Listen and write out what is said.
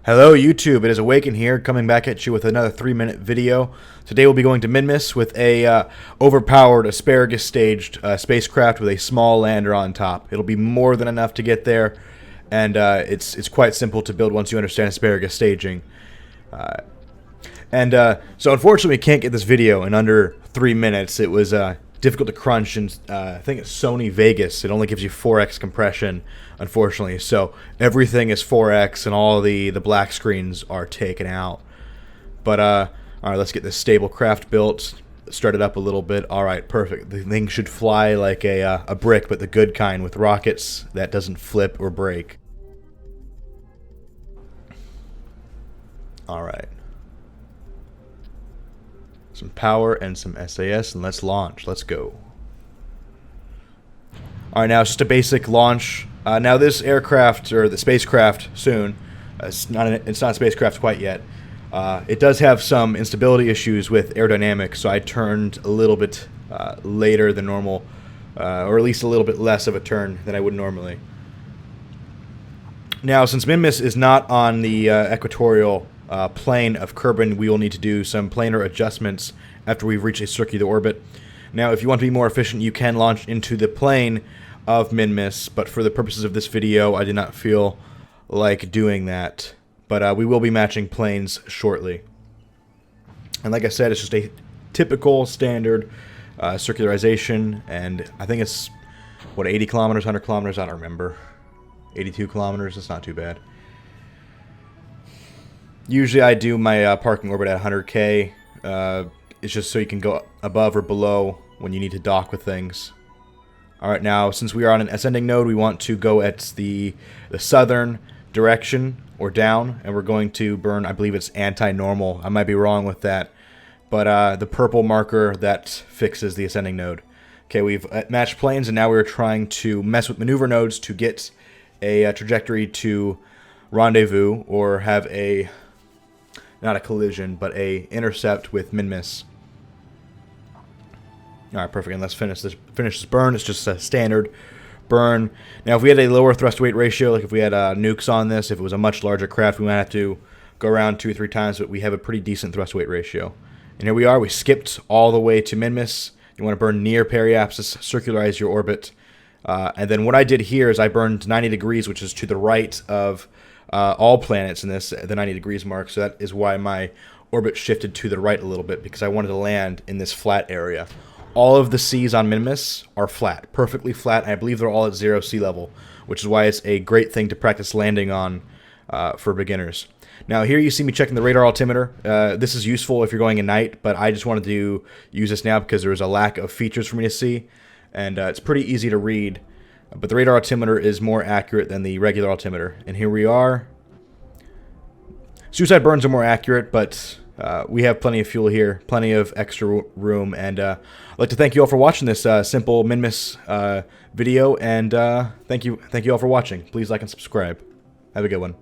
Hello YouTube, it is Awaken here, coming back at you with another 3-minute video. Today we'll be going to Minmus with a overpowered asparagus-staged spacecraft with a small lander on top. It'll be more than enough to get there, and it's quite simple to build once you understand asparagus staging. So unfortunately we can't get this video in under 3 minutes. It was difficult to crunch, and I think it's Sony Vegas. It only gives you 4x compression, unfortunately. So everything is 4x, and all the black screens are taken out. But all right, let's get this stable craft built. Start it up a little bit. All right, perfect. The thing should fly like a brick, but the good kind, with rockets that doesn't flip or break. All right. Some power and some SAS, and let's launch. Let's go. Alright, now it's just a basic launch. Now this aircraft, or the spacecraft soon, it's not a spacecraft quite yet. It does have some instability issues with aerodynamics, so I turned a little bit later than normal, or at least a little bit less of a turn than I would normally. Now, since Minmus is not on the equatorial plane of Kerbin, we will need to do some planar adjustments after we've reached a circular orbit. Now, if you want to be more efficient, you can launch into the plane of Minmus, but for the purposes of this video, I did not feel like doing that. But we will be matching planes shortly. And like I said, it's just a typical standard circularization, and I think it's, what, 80 kilometers, 100 kilometers? I don't remember. 82 kilometers, that's not too bad. Usually I do my parking orbit at 100K. It's just so you can go above or below when you need to dock with things. Alright, now since we are on an ascending node, we want to go at the southern direction, or down, and we're going to burn, I believe it's anti-normal. I might be wrong with that. But the purple marker, that fixes the ascending node. Okay, we've matched planes, and now we're trying to mess with maneuver nodes to get a trajectory to rendezvous, or have a, not a collision, but a intercept with Minmus. Alright, perfect, and let's finish this burn. It's just a standard burn. Now, if we had a lower thrust-weight ratio, like if we had nukes on this, if it was a much larger craft, we might have to go around 2 or 3 times, but we have a pretty decent thrust-weight ratio. And here we are, we skipped all the way to Minmus. You want to burn near periapsis, circularize your orbit. And then what I did here is I burned 90 degrees, which is to the right of all planets in this, the 90 degrees mark. So that is why my orbit shifted to the right a little bit, because I wanted to land in this flat area. All of the seas on Minmus are flat, perfectly flat, and I believe they're all at 0 sea level, which is why it's a great thing to practice landing on for beginners. Now, here you see me checking the radar altimeter. This is useful if you're going at night, but I just wanted to use this now because there was a lack of features for me to see, and it's pretty easy to read. But the radar altimeter is more accurate than the regular altimeter. And here we are. Suicide burns are more accurate, but we have plenty of fuel here, plenty of extra room, and I'd like to thank you all for watching this simple Minmus video, and thank you all for watching. Please like and subscribe. Have a good one.